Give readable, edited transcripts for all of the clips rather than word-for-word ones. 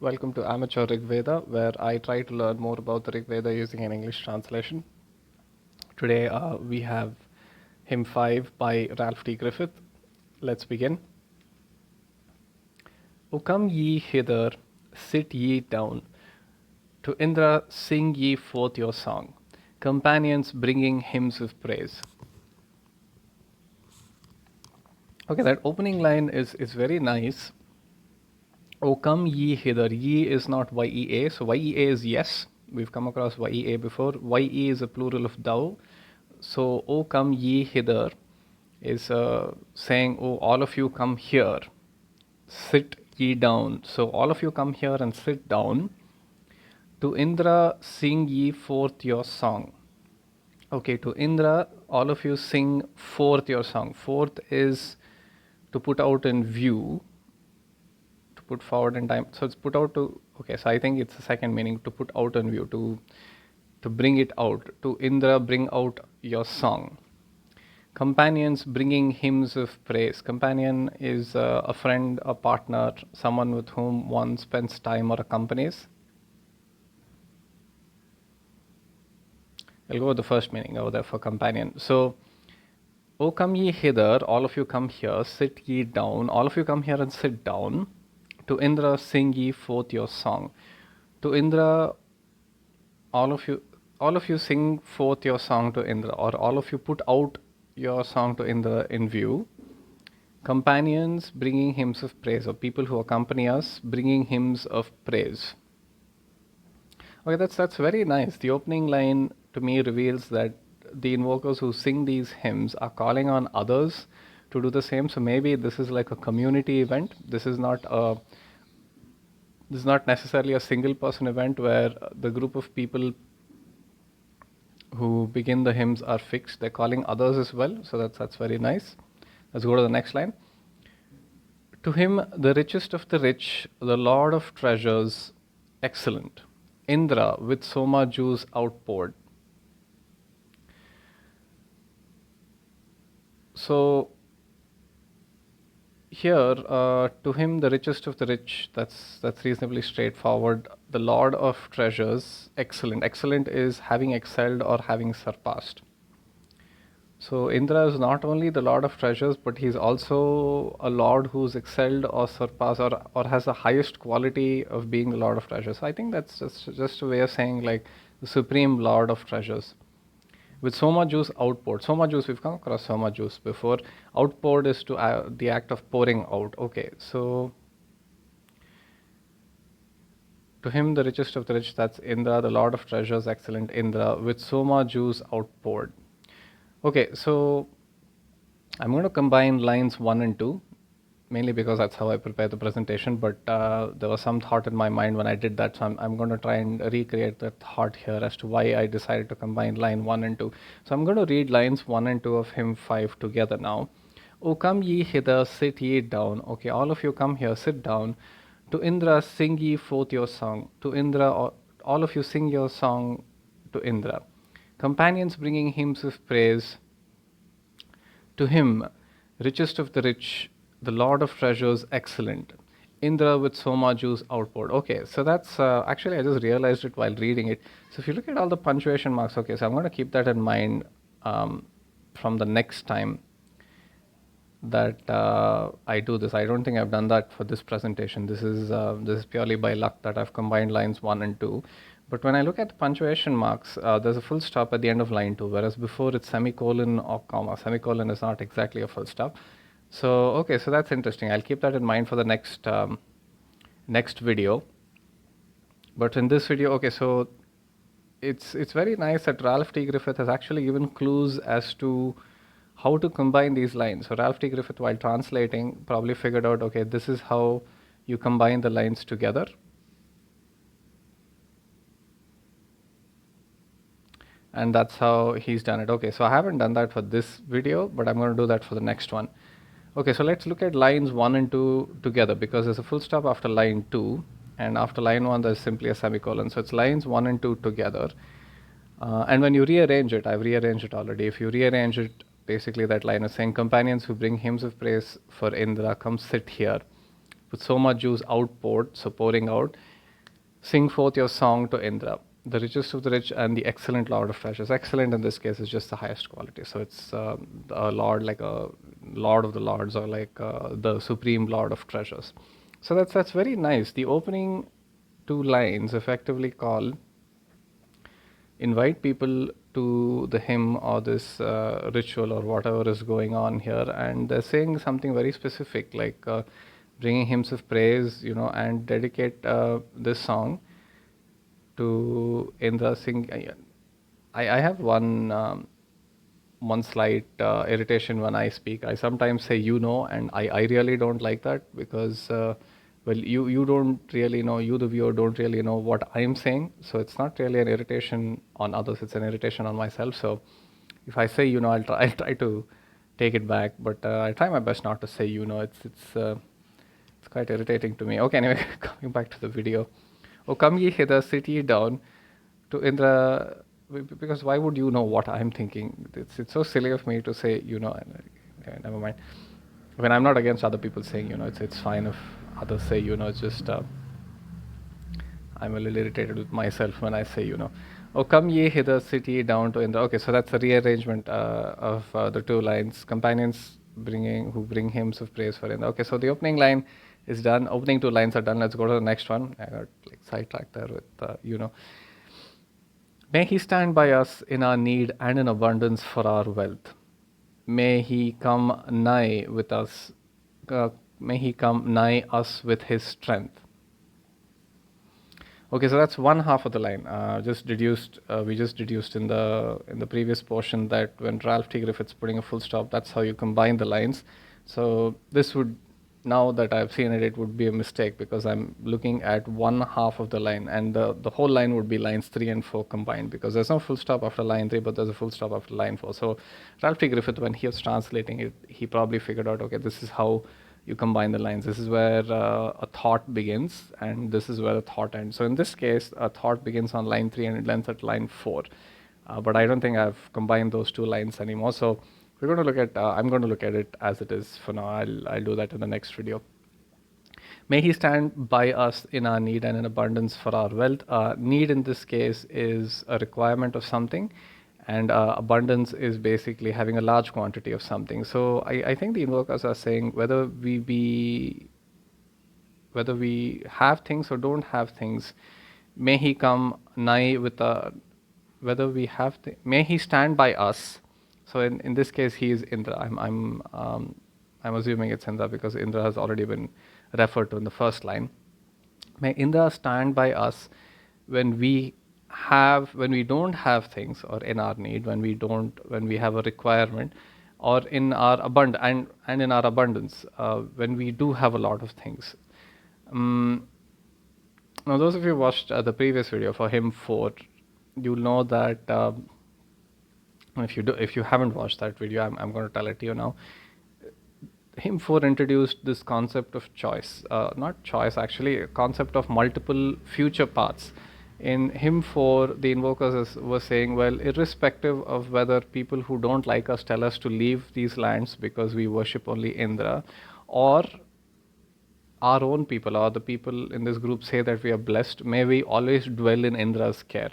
Welcome to Amateur Rig Veda, where I try to learn more about the Rig Veda using an English translation. Today we have Hymn 5 by Ralph T. Griffith. Let's begin. O come ye hither, sit ye down. To Indra sing ye forth your song, companions bringing hymns of praise. Okay, that opening line is very nice. O come ye hither. Ye is not YEA. So YEA is yes. We've come across YEA before. YE is a plural of thou. So O come ye hither is saying, oh, all of you come here. Sit ye down. So all of you come here and sit down. To Indra sing ye forth your song. Okay, to Indra, all of you sing forth your song. Forth is to put out in view, to put forward in time. So it's put out to, okay, so I think it's the second meaning, to put out in view, to bring it out. To Indra, bring out your song. Companions bringing hymns of praise. Companion is a friend, a partner, someone with whom one spends time or accompanies. I'll go with the first meaning over there for companion. So, O come ye hither, all of you come here, sit ye down, all of you come here and sit down. To Indra sing ye forth your song. To Indra, all of you sing forth your song to Indra, or all of you put out your song to Indra in view. Companions bringing hymns of praise, or people who accompany us bringing hymns of praise. Okay, that's very nice. The opening line to me reveals that the invokers who sing these hymns are calling on others to do the same. So maybe this is like a community event. This is not necessarily a single person event where the group of people who begin the hymns are fixed. They're calling others as well. So that's very nice. Let's go to the next line. To him, the richest of the rich, the Lord of treasures, excellent. Indra with Soma juice outpoured. So here, to him, the richest of the rich, that's reasonably straightforward. The Lord of treasures, excellent. Excellent is having excelled or having surpassed. So Indra is not only the Lord of treasures, but he's also a Lord who's excelled or surpassed or has the highest quality of being the Lord of treasures. So I think that's just a way of saying like the supreme Lord of treasures. With Soma juice outpoured. Soma juice, we've come across Soma juice before. Outpoured is to the act of pouring out. Okay, so to him, the richest of the rich, that's Indra, the Lord of treasures, excellent Indra, with Soma juice outpoured. Okay, so I'm going to combine lines 1 and 2, mainly because that's how I prepare the presentation, but there was some thought in my mind when I did that, so I'm going to try and recreate that thought here as to why I decided to combine line 1 and 2. So I'm going to read lines 1 and 2 of hymn 5 together now. O come ye hither, sit ye down. Okay, all of you come here, sit down. To Indra sing ye forth your song. To Indra, all of you sing your song to Indra. Companions bringing hymns of praise. To him, richest of the rich, the Lord of treasures, excellent. Indra with Soma juice outpoured. Okay, so that's actually I just realized it while reading it. So if you look at all the punctuation marks, okay, so I'm going to keep that in mind from the next time that I do this. I don't think I've done that for this presentation. This is purely by luck that I've combined lines 1 and 2. But when I look at the punctuation marks, there's a full stop at the end of line 2, whereas before it's semicolon or comma. Semicolon is not exactly a full stop. So, okay, so that's interesting. I'll keep that in mind for the next video. But in this video, okay, so it's very nice that Ralph T. Griffith has actually given clues as to how to combine these lines. So Ralph T. Griffith, while translating, probably figured out, okay, this is how you combine the lines together. And that's how he's done it. Okay, so I haven't done that for this video, but I'm going to do that for the next one. Okay, so let's look at lines 1 and 2 together, because there's a full stop after line 2, and after line 1 there's simply a semicolon. So it's lines 1 and 2 together. And when you rearrange it, I've rearranged it already. If you rearrange it, basically that line is saying, companions who bring hymns of praise for Indra, come sit here. with so much juice outpoured, so pouring out, sing forth your song to Indra, the richest of the rich and the excellent lord of treasures. Excellent in this case is just the highest quality. So it's a lord, like a lord of the lords, or like the supreme lord of treasures. So that's very nice. The opening two lines effectively call, invite people to the hymn or this ritual or whatever is going on here, and they're saying something very specific, like bringing hymns of praise, and dedicate this song to Indra. Sing. I have one slight irritation when I speak. I sometimes say and I really don't like that, because well, you don't really know, you the viewer don't really know what I'm saying. So it's not really an irritation on others, it's an irritation on myself. So if I say I'll try to take it back, but I try my best not to say it's quite irritating to me. Okay, anyway, coming back to the video. Oh, come ye hither, sit ye down to Indra, because why would you know what I'm thinking? It's so silly of me to say, never mind. When I'm not against other people saying, it's fine if others say, it's just, I'm a little irritated with myself when I say, oh, come ye hither, sit ye down to Indra. Okay, so that's a rearrangement of the two lines. Companions who bring hymns of praise for Indra. Okay, so the opening line is done. Opening two lines are done. Let's go to the next one. I got sidetracked there with, May he stand by us in our need and in abundance for our wealth. May he come nigh with us. May he come nigh us with his strength. Okay, so that's one half of the line. We just deduced in the previous portion that when Ralph T. Griffith's putting a full stop, that's how you combine the lines. So this would, now that I've seen it, it would be a mistake, because I'm looking at one half of the line, and the whole line would be lines 3 and 4 combined, because there's no full stop after line 3, but there's a full stop after line 4. So Ralph T. Griffith, when he was translating it, he probably figured out, okay, this is how you combine the lines. This is where a thought begins, and this is where a thought ends. So in this case, a thought begins on line 3 and it ends at line 4. But I don't think I've combined those two lines anymore. So we're going to look at, I'm going to look at it as it is for now. I'll do that in the next video. May he stand by us in our need and in abundance for our wealth. Need in this case is a requirement of something, and abundance is basically having a large quantity of something. So I think the invokers are saying whether we have things or don't have things, may he come nigh with whether we have may he stand by us. So in this case, he is Indra. I'm assuming it's Indra because Indra has already been referred to in the first line. May Indra stand by us when we don't have things, or in our need, when we have a requirement, or in our and in our abundance, when we do have a lot of things. Now, those of you who watched the previous video for hymn 4, you'll know that if you haven't watched that video, I'm going to tell it to you now. Hymn 4 introduced this concept of choice, not choice actually, a concept of multiple future paths. In hymn 4, the invokers were saying, well, irrespective of whether people who don't like us tell us to leave these lands because we worship only Indra, or our own people or the people in this group say that we are blessed, may we always dwell in Indra's care.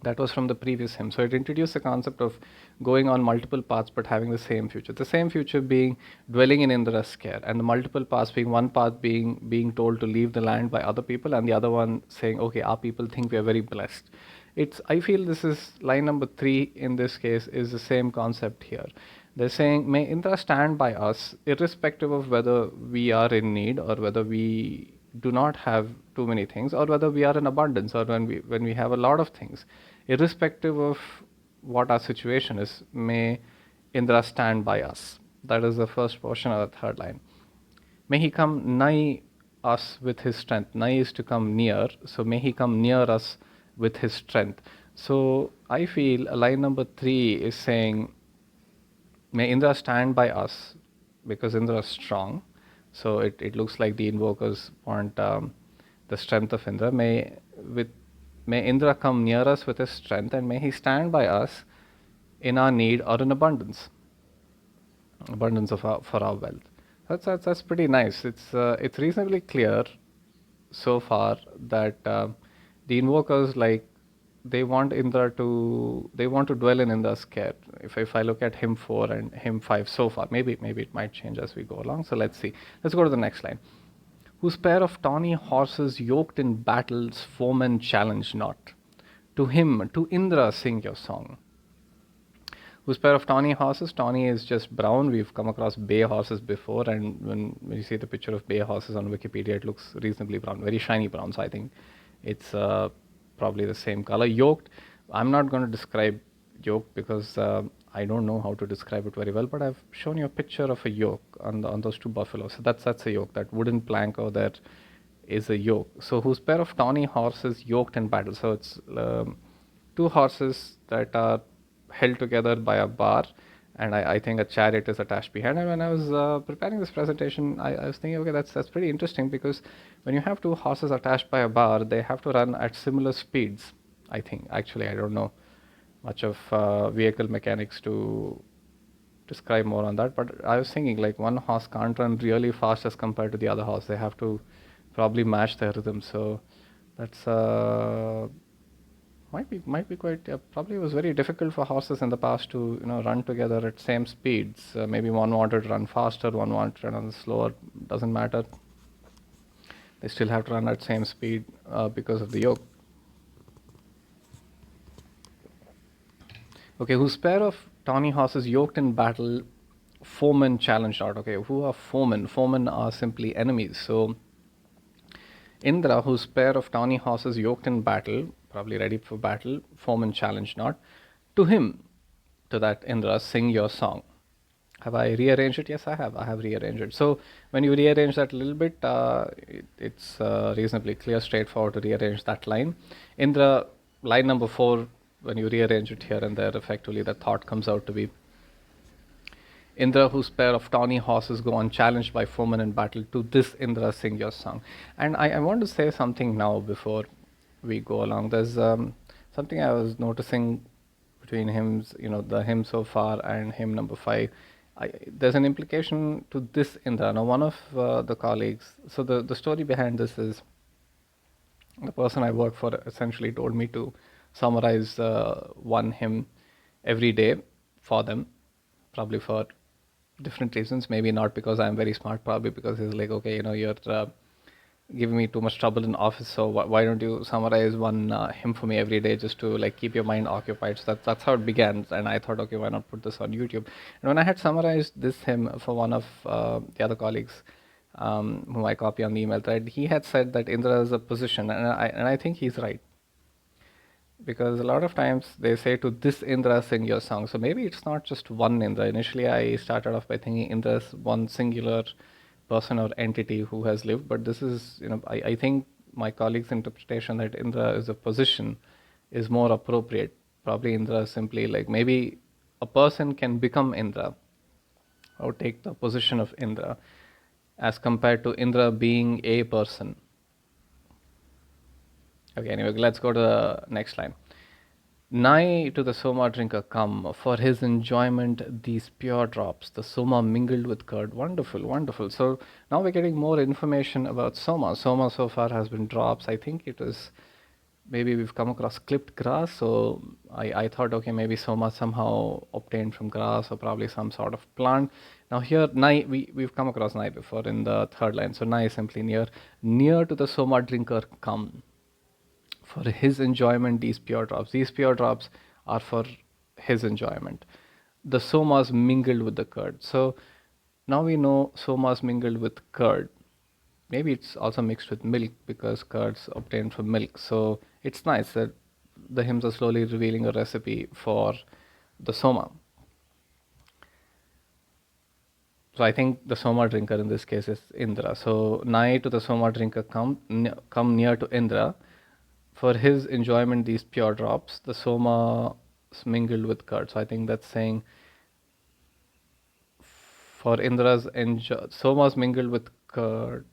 That was from the previous hymn. So it introduced the concept of going on multiple paths but having the same future. The same future being dwelling in Indra's care, and the multiple paths being one path being told to leave the land by other people, and the other one saying, okay, our people think we are very blessed. I feel this is line number 3 in this case is the same concept here. They're saying, may Indra stand by us irrespective of whether we are in need or whether we do not have too many things, or whether we are in abundance, or when we have a lot of things. Irrespective of what our situation is, may Indra stand by us. That is the first portion of the third line. May he come nigh us with his strength. Nigh is to come near, so may he come near us with his strength. So I feel line number 3 is saying, may Indra stand by us because Indra is strong. So it looks like the invokers want the strength of Indra. May Indra come near us with his strength, and may he stand by us in our need or in abundance for our wealth. That's pretty nice. It's reasonably clear so far that the invokers, like, they want to dwell in Indra's care. If I look at hymn 4 and hymn 5 so far, maybe it might change as we go along. So let's see. Let's go to the next line. Whose pair of tawny horses yoked in battles foemen challenge not. To him, to Indra, sing your song. Whose pair of tawny horses? Tawny is just brown. We've come across bay horses before, and when you see the picture of bay horses on Wikipedia, it looks reasonably brown, very shiny brown. So I think it's probably the same color. Yoked. I'm not going to describe yoke because I don't know how to describe it very well. But I've shown you a picture of a yoke on those two buffaloes. So that's a yoke. That wooden plank over there is a yoke. So whose pair of tawny horses yoked in battle? So it's two horses that are held together by a bar, and I think a chariot is attached behind. And when I was preparing this presentation, I was thinking, okay, that's pretty interesting, because when you have two horses attached by a bar, they have to run at similar speeds. I think, actually, I don't know much of vehicle mechanics to describe more on that, but I was thinking, like, one horse can't run really fast as compared to the other horse. They have to probably match their rhythm. So that's might be quite, probably was very difficult for horses in the past to run together at same speeds. Maybe one wanted to run faster, one wanted to run slower. Doesn't matter. They still have to run at same speed because of the yoke. Okay, whose pair of tawny horses yoked in battle foemen challenged out. Okay, who are foemen? Foemen are simply enemies. So Indra, whose pair of tawny horses yoked in battle, probably ready for battle, foemen challenge not. To him, to that Indra, sing your song. Have I rearranged it? Yes, I have. I have rearranged it. So when you rearrange that a little bit, it's reasonably clear, straightforward to rearrange that line. Indra, line number 4, when you rearrange it here and there, effectively the thought comes out to be Indra, whose pair of tawny horses go unchallenged by foemen in battle, to this Indra sing your song. And I want to say something now before we go along. There's something I was noticing between hymns, the hymn so far and hymn number 5. There's an implication to this Indra. Now, one of the colleagues, so the story behind this is the person I work for essentially told me to summarize one hymn every day for them, probably for different reasons. Maybe not because I'm very smart, probably because he's like, okay, you're giving me too much trouble in office, so why don't you summarize one hymn for me every day, just to like keep your mind occupied. So that's how it began, and I thought, okay, why not put this on YouTube? And when I had summarized this hymn for one of the other colleagues, whom I copy on the email thread, he had said that Indra is a position, and I think he's right, because a lot of times they say to this Indra sing your song. So maybe it's not just one Indra. Initially I started off by thinking Indra is one singular person or entity who has lived, but this is, I think my colleague's interpretation that Indra is a position is more appropriate. Probably Indra is simply like, maybe a person can become Indra or take the position of Indra, as compared to Indra being a person. Okay, anyway, let's go to the next line. Nigh to the Soma drinker come, for his enjoyment these pure drops, the Soma mingled with curd. Wonderful, wonderful. So now we're getting more information about Soma. Soma so far has been drops. I think it was, maybe we've come across clipped grass. So I thought, okay, maybe Soma somehow obtained from grass or probably some sort of plant. Now here, nigh, we've come across nigh before in the third line. So nigh is simply near. Near to the Soma drinker come, for his enjoyment these pure drops. These pure drops are for his enjoyment. The somas mingled with the curd. So now we know somas mingled with curd. Maybe it's also mixed with milk, because curd's obtained from milk. So it's nice that the hymns are slowly revealing a recipe for the soma. So I think the soma drinker in this case is Indra. So nigh to the soma drinker come near to Indra. For his enjoyment these pure drops, the soma mingled with curd. So I think that's saying for Indra's somas mingled with curd.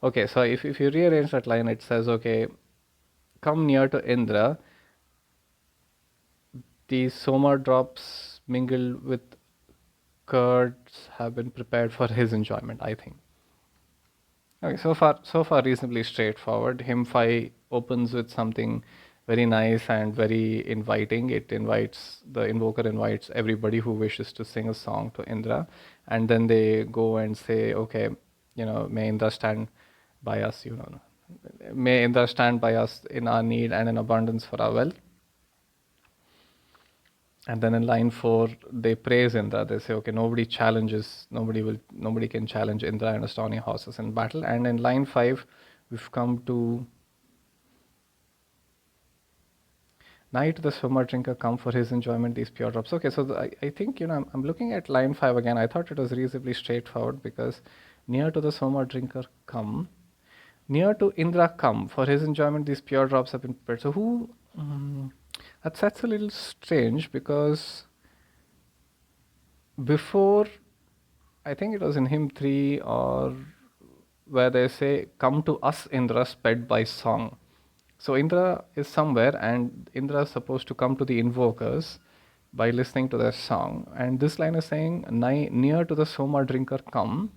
Okay, so if you rearrange that line, it says, okay, come near to Indra, these soma drops mingle with curds have been prepared for his enjoyment, I think. Okay, so far reasonably straightforward. Hymn 5 opens with something very nice and very inviting. The invoker invites everybody who wishes to sing a song to Indra, and then they go and say, okay, may Indra stand by us, may Indra stand by us in our need and in abundance for our wealth. And then in line 4, they praise Indra. They say, okay, nobody can challenge Indra and his tawny horses in battle. And in line 5, we've come to night the swimmer drinker come for his enjoyment these pure drops. Okay, so I think I'm looking at line 5 again. I thought it was reasonably straightforward because near to the swimmer drinker come, near to Indra come for his enjoyment these pure drops have been prepared. So who? That's a little strange because before, I think it was in hymn 3 or where they say, come to us Indra sped by song. So Indra is somewhere and Indra is supposed to come to the invokers by listening to their song. And this line is saying, near to the Soma drinker come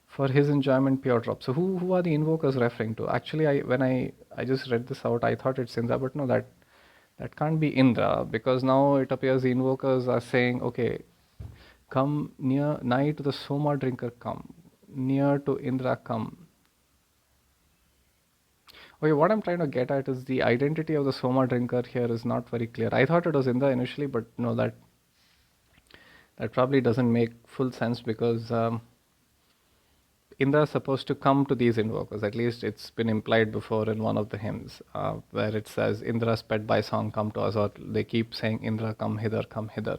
for his enjoyment pure drop. So who are the invokers referring to? Actually, when I just read this out, I thought it's Indra, but no, that can't be Indra because now it appears the invokers are saying, okay, come nigh to the Soma drinker come, near to Indra come. Okay, what I'm trying to get at is the identity of the Soma drinker here is not very clear. I thought it was Indra initially, but no, that probably doesn't make full sense because Indra is supposed to come to these invokers. At least it's been implied before in one of the hymns where it says, Indra sped by song come to us, or they keep saying, Indra come hither, come hither.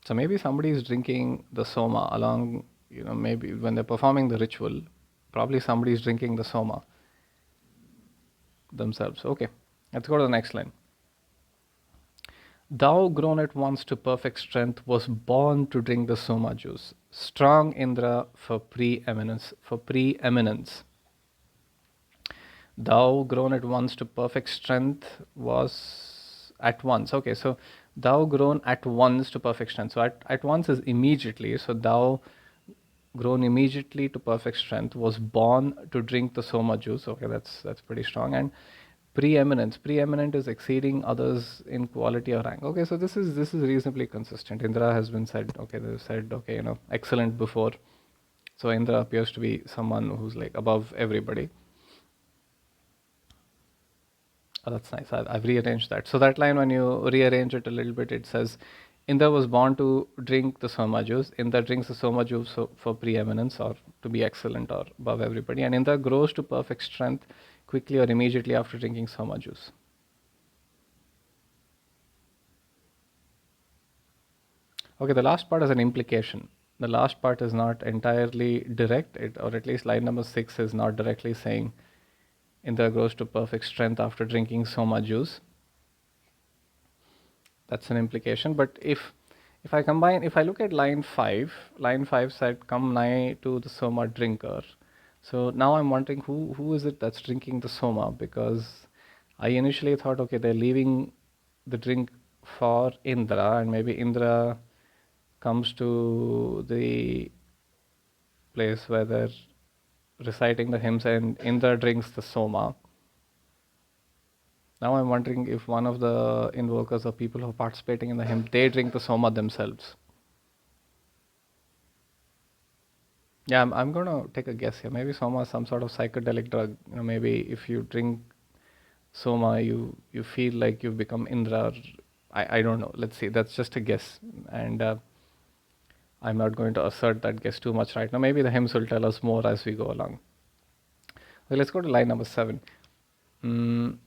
So maybe somebody is drinking the Soma along, maybe when they're performing the ritual, probably somebody is drinking the Soma themselves. Okay, let's go to the next line. Thou grown at once to perfect strength was born to drink the Soma juice. Strong Indra for preeminence. Thou grown at once to perfect strength was at once. Okay, so thou grown at once to perfect strength. So at once is immediately. So thou grown immediately to perfect strength was born to drink the Soma juice. Okay, that's pretty strong. And preeminent is exceeding others in quality or rank. Okay, so this is reasonably consistent. Indra has been said, okay, they've said, okay, excellent before. So Indra appears to be someone who's like above everybody. Oh, that's nice. I've rearranged that. So that line, when you rearrange it a little bit, it says, Indra was born to drink the Soma juice. Indra drinks the Soma juice for preeminence or to be excellent or above everybody. And Indra grows to perfect strength quickly or immediately after drinking Soma juice. Okay, the last part is an implication. The last part is not entirely direct, or at least line number 6 is not directly saying Indra grows to perfect strength after drinking Soma juice. That's an implication. But if I look at line 5 said, come nigh to the Soma drinker. So now I'm wondering who is it that's drinking the Soma, because I initially thought, okay, they're leaving the drink for Indra, and maybe Indra comes to the place where they're reciting the hymns and Indra drinks the Soma. Now I'm wondering if one of the invokers or people who are participating in the hymn, they drink the Soma themselves. Yeah, I'm going to take a guess here. Maybe Soma is some sort of psychedelic drug. Maybe if you drink Soma, you feel like you've become Indra. I don't know. Let's see. That's just a guess. And I'm not going to assert that guess too much right now. Maybe the hymns will tell us more as we go along. Well, let's go to line number 7. And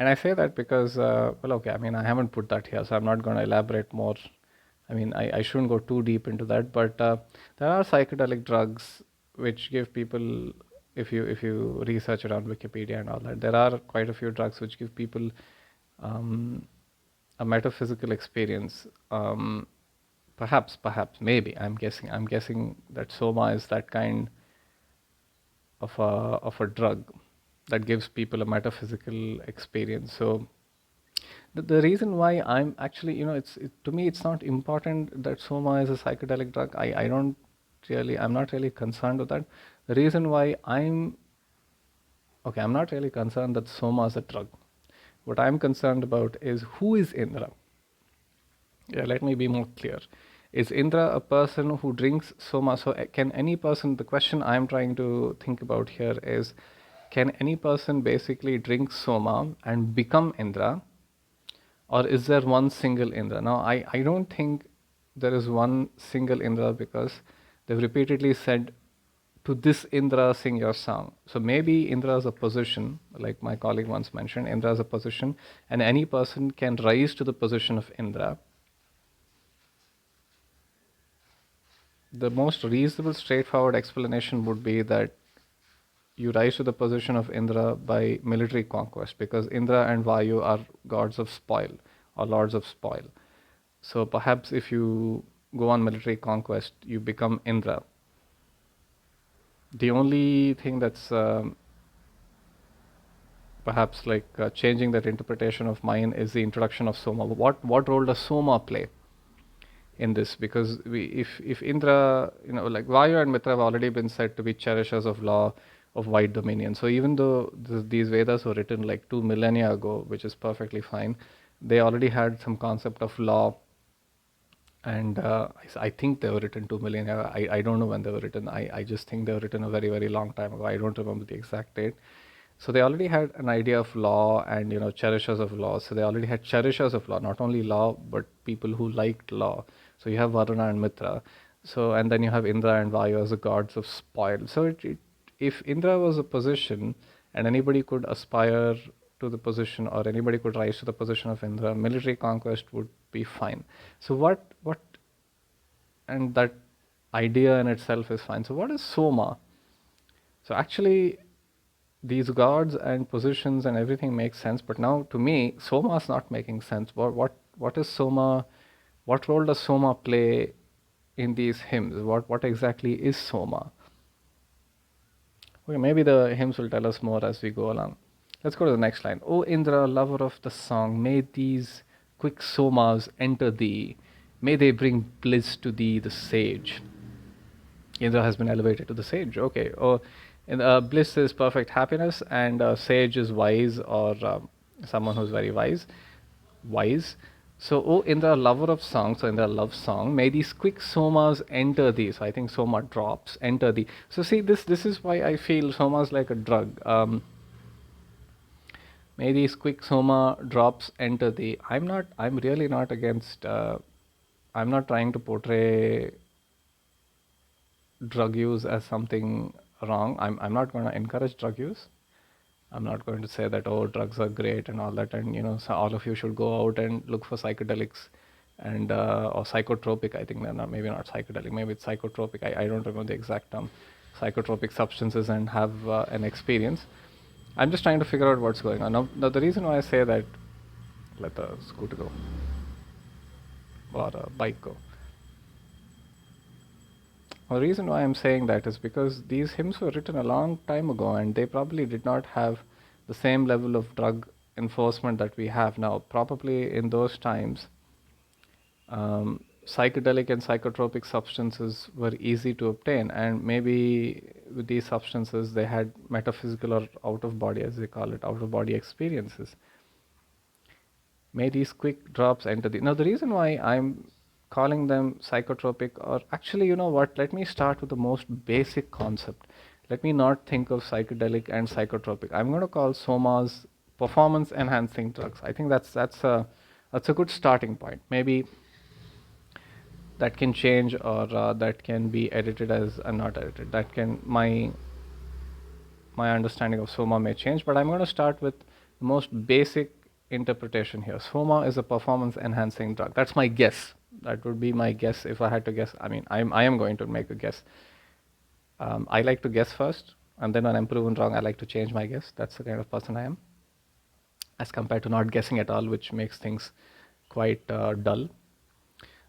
I say that because, I haven't put that here, so I'm not going to elaborate more. I shouldn't go too deep into that, but there are psychedelic drugs which give people, if you research it on Wikipedia and all that, there are quite a few drugs which give people a metaphysical experience. Perhaps, maybe, I'm guessing that Soma is that kind of a drug that gives people a metaphysical experience. So The reason why I'm actually, to me, it's not important that Soma is a psychedelic drug. I'm not really concerned with that. The reason why I'm not really concerned that Soma is a drug. What I'm concerned about is who is Indra. Yeah, let me be more clear. Is Indra a person who drinks Soma? So, can any person, the question I'm trying to think about here is, can any person basically drink Soma and become Indra? Or is there one single Indra? Now, I don't think there is one single Indra because they've repeatedly said, to this Indra sing your song. So maybe Indra is a position, like my colleague once mentioned, Indra is a position, and any person can rise to the position of Indra. The most reasonable, straightforward explanation would be that you rise to the position of Indra by military conquest, because Indra and Vayu are gods of spoil or lords of spoil. So perhaps if you go on military conquest, you become Indra. The only thing that's perhaps like changing that interpretation of mine is the introduction of Soma. What role does Soma play in this? Because if Indra, like Vayu and Mitra have already been said to be cherishers of law of wide dominion. So even though these Vedas were written like 2 millennia ago, which is perfectly fine, they already had some concept of law. And I think they were written 2 millennia. I don't know when they were written. I just think they were written a very, very long time ago. I don't remember the exact date. So they already had an idea of law and cherishers of law. So they already had cherishers of law, not only law but people who liked law. So you have Varuna and Mitra. So and then you have Indra and Vayu as the gods of spoil. So if Indra was a position and anybody could aspire to the position or anybody could rise to the position of Indra, military conquest would be fine. So what and that idea in itself is fine. So what is Soma? So actually these gods and positions and everything makes sense, but now to me Soma is not making sense. What is Soma? What role does Soma play in these hymns? What exactly is Soma? Okay, maybe the hymns will tell us more as we go along. Let's go to the next line. O Indra, lover of the song, may these quick somas enter thee. May they bring bliss to thee, the sage. Indra has been elevated to the sage. Okay. Oh, bliss is perfect happiness, and sage is wise or someone who's very wise. Wise. So, O Indra, lover of song, so Indra loves song, may these quick somas enter thee. So, I think soma drops, enter thee. So, see, this is why I feel soma is like a drug. May these quick soma drops enter thee. I'm really not against, I'm not trying to portray drug use as something wrong. I'm not going to encourage drug use. I'm not going to say that, oh, drugs are great and all that, and so all of you should go out and look for psychedelics and or psychotropic. I think they're not, maybe not psychedelic, maybe it's psychotropic. I don't remember the exact term. Psychotropic substances and have an experience. I'm just trying to figure out what's going on. Now the reason why I say that, let the scooter go or a bike go. The reason why I'm saying that is because these hymns were written a long time ago and they probably did not have the same level of drug enforcement that we have now. Probably in those times, psychedelic and psychotropic substances were easy to obtain, and maybe with these substances they had metaphysical or out of body, as they call it, out of body experiences. May these quick drops enter the. Now, the reason why I'm calling them psychotropic, or actually, you know what, let me start with the most basic concept. Let me not think of psychedelic and psychotropic. I'm going to call somas performance enhancing drugs. I think that's a good starting point. Maybe that can change, or that can be edited as not edited. That can my understanding of soma may change, but I'm going to start with the most basic interpretation here. Soma is a performance enhancing drug. That's my guess. That would be my guess if I had to guess. I mean, I am going to make a guess. I like to guess first, and then when I'm proven wrong, I like to change my guess. That's the kind of person I am, as compared to not guessing at all, which makes things quite dull.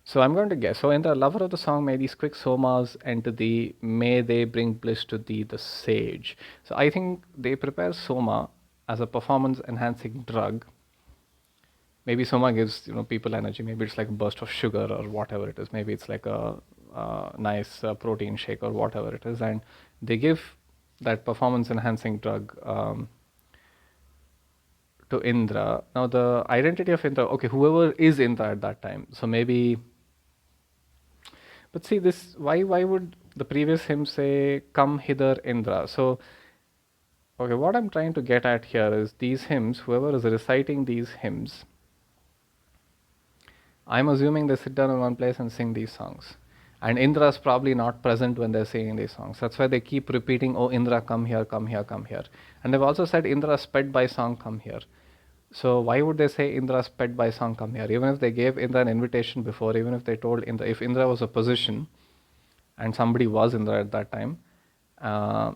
So I'm going to guess. So in the lover of the song, may these quick somas enter thee, may they bring bliss to thee, the sage. So I think they prepare soma as a performance enhancing drug maybe Soma gives people energy. Maybe it's like a burst of sugar or whatever it is. Maybe it's like a nice protein shake or whatever it is, and they give that performance enhancing drug to Indra. Now the identity of Indra, okay, whoever is Indra at that time. So maybe, but see this, why would the previous hymn say, "Come hither, Indra"? So okay, what I'm trying to get at here is these hymns, whoever is reciting these hymns, I'm assuming they sit down in one place and sing these songs. And Indra is probably not present when they're singing these songs. That's why they keep repeating, "Oh, Indra, come here, come here, come here." And they've also said, "Indra sped by song, come here." So why would they say Indra sped by song, come here? Even if they gave Indra an invitation before, even if they told Indra, if Indra was a position and somebody was Indra at that time, uh,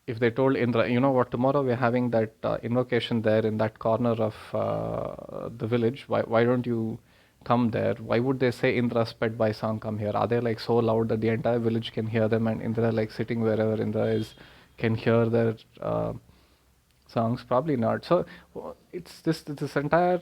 if they told Indra, you know what, tomorrow we're having that invocation there in that corner of the village, why don't you come there? Why would they say Indra sped by song, come here? Are they like so loud that the entire village can hear them, and Indra like sitting wherever Indra is can hear their songs? Probably not. So it's this entire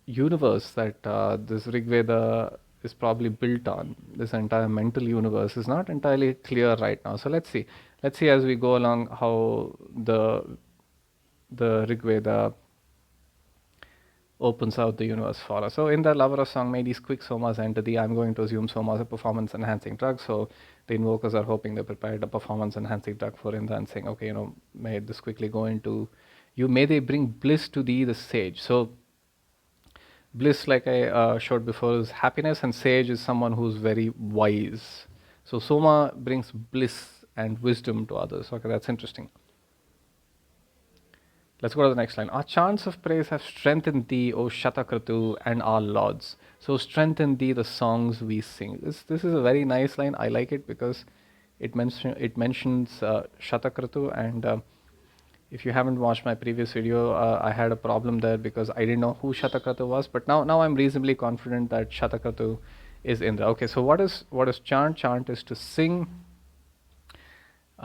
universe that this Rig Veda is probably built on. This entire mental universe is not entirely clear right now. So let's see. Let's see as we go along how the Rig Veda opens out the universe for us. So in the lover of song, may these quick somas enter thee. I'm going to assume soma is a performance enhancing drug. So the invokers are hoping they prepared a performance enhancing drug for Indra and saying, okay, may this quickly go into you. May they bring bliss to thee, the sage. So bliss, like I showed before, is happiness, and sage is someone who's very wise. So soma brings bliss and wisdom to others. Okay, that's interesting. Let's go to the next line. Our chants of praise have strengthened thee, O Shatakratu, and our lords. So strengthen thee the songs we sing. This is a very nice line. I like it because it mentions Shatakratu, and if you haven't watched my previous video, I had a problem there because I didn't know who Shatakratu was, but now I'm reasonably confident that Shatakratu is Indra. Okay, so what is chant? Chant is to sing.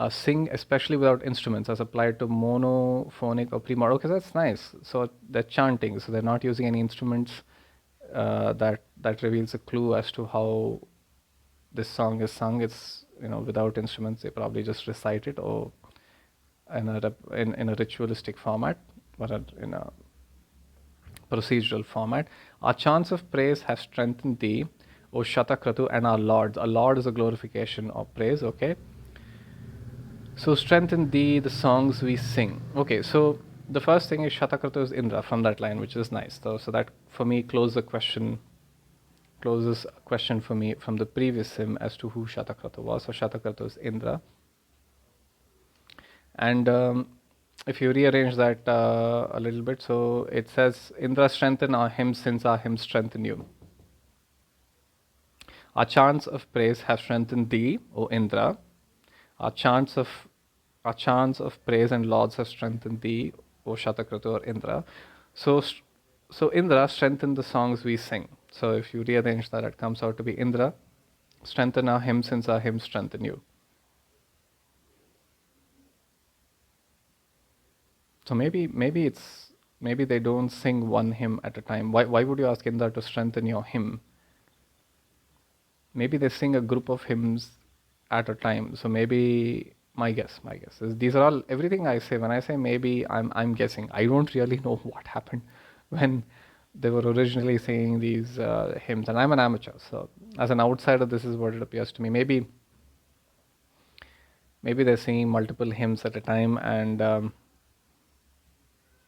Sing especially without instruments as applied to monophonic or pre-mod. Okay, that's nice. So they're chanting, so they're not using any instruments. That reveals a clue as to how this song is sung. It's without instruments. They probably just recite it or in a ritualistic format or in a procedural format. Our chants of praise have strengthened thee, O Shatakratu, and our lords. A lord is a glorification of praise. Okay. So strengthen thee the songs we sing. Okay, so the first thing is Shatakratu is Indra from that line, which is nice. So that for me closes a question for me from the previous hymn as to who Shatakratu was. So Shatakratu is Indra. And if you rearrange that a little bit, so it says, Indra strengthen our hymns since our hymns strengthen you. Our chants of praise have strengthened thee, O Indra. Our chants of praise and lauds have strengthened thee, O Shatakratu or Indra. So Indra, strengthen the songs we sing. So if you rearrange that, it comes out to be Indra, strengthen our hymns since our hymns strengthen you. So maybe they don't sing one hymn at a time. Why would you ask Indra to strengthen your hymn? Maybe they sing a group of hymns at a time. So maybe my guess is these are all, everything I say, when I say maybe, I'm guessing. I don't really know what happened when they were originally singing these hymns, and I'm an amateur, so as an outsider this is what it appears to me. Maybe they're singing multiple hymns at a time, and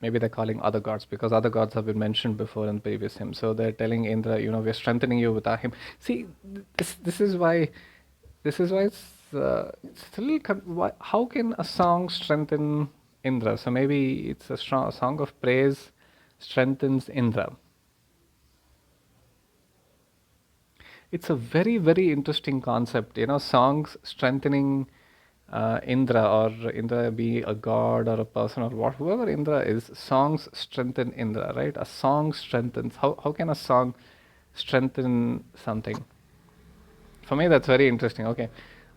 maybe they're calling other gods because other gods have been mentioned before in previous hymns. So they're telling Indra, we're strengthening you with our hymn. See, this is why it's a little. How can a song strengthen Indra? So maybe it's a song of praise strengthens Indra. It's a very, very interesting concept. Songs strengthening Indra, or Indra be a god or a person or whoever Indra is. Songs strengthen Indra, right? A song strengthens. How can a song strengthen something? For me, that's very interesting. Okay,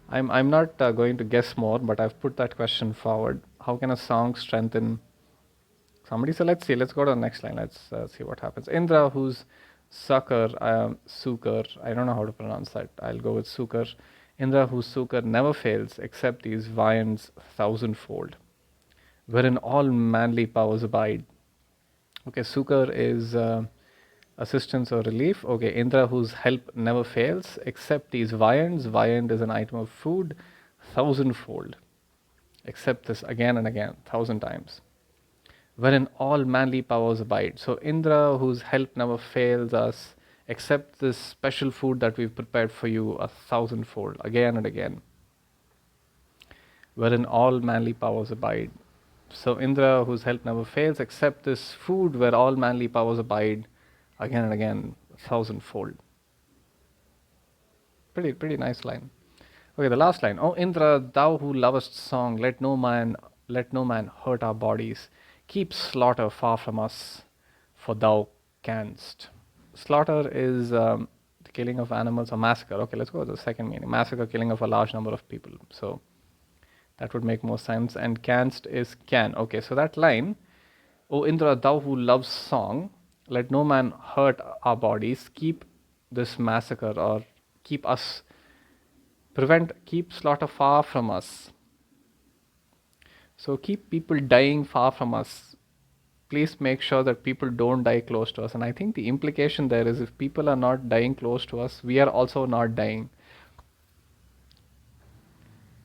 I'm not going to guess more, but I've put that question forward. How can a song strengthen Somebody said, let's go to the next line. Let's see what happens. Indra, whose Sukar, I don't know how to pronounce that. I'll go with Sukar. Indra, whose Sukar never fails, except these viands thousandfold, wherein all manly powers abide. Okay, Sukar is assistance or relief. Okay, Indra, whose help never fails, except these viands. Viand is an item of food, thousandfold. Accept this again and again, 1,000 times. Wherein all manly powers abide. So Indra, whose help never fails us, accept this special food that we've prepared for you 1,000-fold, again and again. Wherein all manly powers abide. So Indra, whose help never fails, accept this food where all manly powers abide, again and again, 1,000-fold. Pretty nice line. Okay, the last line. Oh Indra, thou who lovest song, let no man hurt our bodies. Keep slaughter far from us, for thou canst. Slaughter is the killing of animals or massacre. Okay, let's go with the second meaning. Massacre, killing of a large number of people. So that would make more sense. And canst is can. Okay, so that line, O Indra, thou who loves song, let no man hurt our bodies. Keep this massacre or keep slaughter far from us. So keep people dying far from us. Please make sure that people don't die close to us. And I think the implication there is if people are not dying close to us, we are also not dying.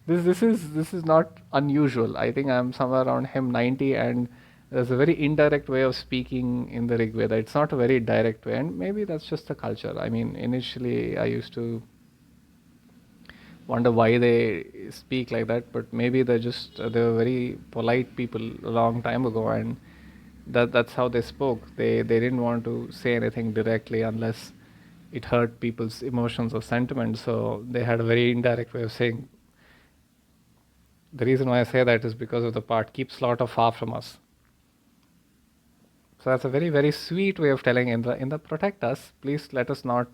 This is not unusual. I think I'm somewhere around hymn 90, and there's a very indirect way of speaking in the Rig Veda. It's not a very direct way, and maybe that's just the culture. I mean, initially I used to wonder why they speak like that, but maybe they were very polite people a long time ago, and that's how they spoke. They didn't want to say anything directly unless it hurt people's emotions or sentiments, so they had a very indirect way of saying. The reason why I say that is because of the part, keep slaughter far from us. So that's a very, very sweet way of telling Indra, protect us, please let us not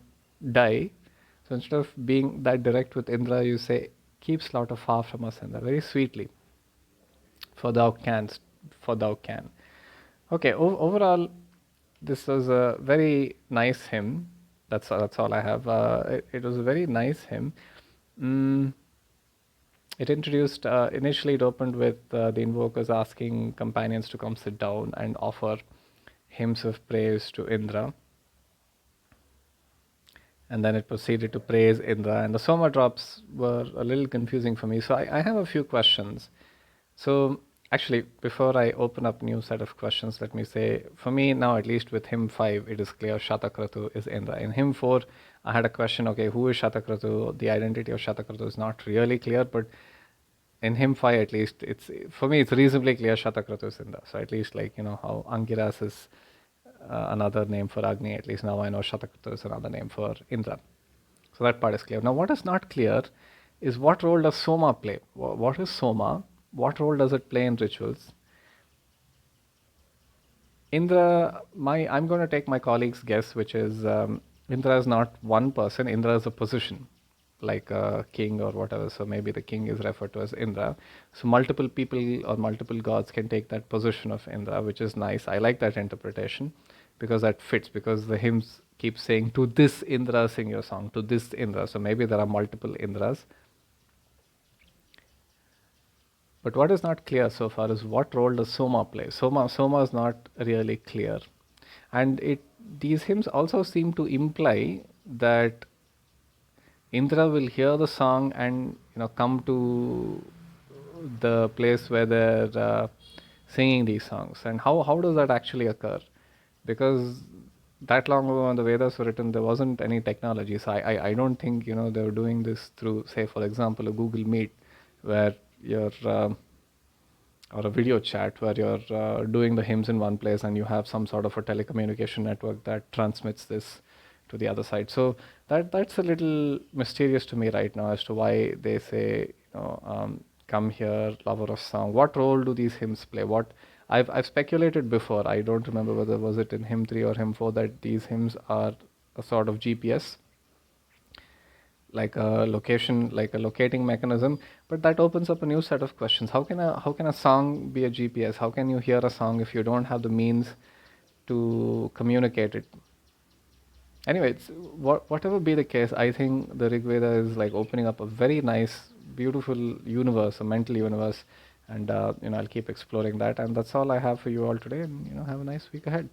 die. So instead of being that direct with Indra, you say, keep slaughter far from us, Indra, very sweetly. For thou canst, for thou can. Okay, overall, this was a very nice hymn. That's all I have. It was a very nice hymn. It introduced, initially it opened with the invokers asking companions to come sit down and offer hymns of praise to Indra. And then it proceeded to praise Indra. And the Soma drops were a little confusing for me. So I have a few questions. So actually, before I open up new set of questions, let me say, for me now, at least with hymn 5, it is clear Shatakratu is Indra. In hymn 4, I had a question, okay, who is Shatakratu? The identity of Shatakratu is not really clear, but in hymn 5 at least, for me it's reasonably clear Shatakratu is Indra. So at least how Angiras is another name for Agni, at least now I know Shatakratu is another name for Indra. So that part is clear. Now what is not clear is what role does Soma play? What is Soma? What role does it play in rituals? Indra, I'm going to take my colleague's guess, which is Indra is not one person, Indra is a position, like a king or whatever. So maybe the king is referred to as Indra. So multiple people or multiple gods can take that position of Indra, which is nice. I like that interpretation because that fits, because the hymns keep saying, to this Indra sing your song, to this Indra. So maybe there are multiple Indras. But what is not clear so far is what role does Soma play. Soma is not really clear. And these hymns also seem to imply that Indra will hear the song and come to the place where they're singing these songs. And how does that actually occur? Because that long ago when the Vedas were written, there wasn't any technology. So I don't think they were doing this through, say, for example, a Google Meet, where you're or a video chat where you're doing the hymns in one place and you have some sort of a telecommunication network that transmits this to the other side. So that's a little mysterious to me right now as to why they say, come here, lover of song. What role do these hymns play? I've speculated before. I don't remember whether was it in hymn 3 or hymn 4 that these hymns are a sort of GPS. like a location, like a locating mechanism, but that opens up a new set of questions. How can a song be a GPS? How can you hear a song if you don't have the means to communicate it? Anyway, whatever be the case, I think the Rig Veda is like opening up a very nice, beautiful universe, a mental universe, and I'll keep exploring that. And that's all I have for you all today. And have a nice week ahead.